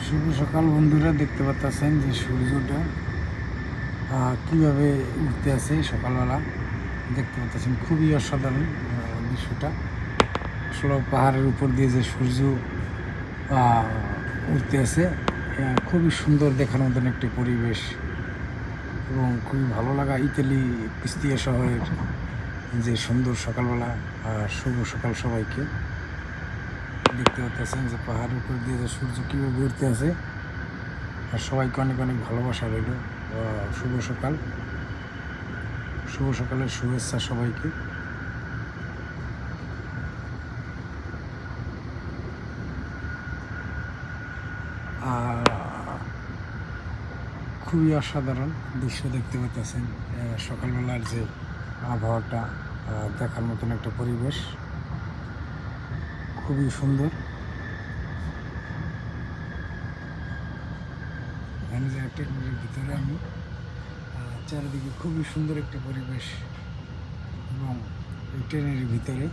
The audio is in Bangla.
শুভ সকাল বন্ধুরা, দেখতে পাচ্ছেন যে সূর্যটা কীভাবে উঠতে আছে সকালবেলা। দেখতে পাচ্ছেন খুবই অসাধারণ দৃশ্যটা। আসলে পাহাড়ের উপর দিয়ে যে সূর্য উঠতে আছে, খুবই সুন্দর দেখার মতন একটি পরিবেশ এবং খুবই ভালো লাগা। ইতালি কুস্তিয়া শহরের যে সুন্দর সকালবেলা। শুভ সকাল সবাইকে। দেখতে পাচ্ছেন যে পাহাড়ের উপর দিয়ে যে সূর্য কীভাবে উঠতে আছে, আর সবাইকে অনেক অনেক ভালোবাসা রইল। শুভ সকাল, শুভ সকালের শুভেচ্ছা সবাইকে। খুবই অসাধারণ দৃশ্য দেখতে পাচ্ছেন। সকালবেলার যে আবহাওয়াটা দেখার মতন একটা পরিবেশ, খুবই সুন্দর। এখানে যে ট্রেনের ভিতরে আমি চারিদিকে খুবই সুন্দর একটি পরিবেশ, এবং এই ট্রেনের ভিতরে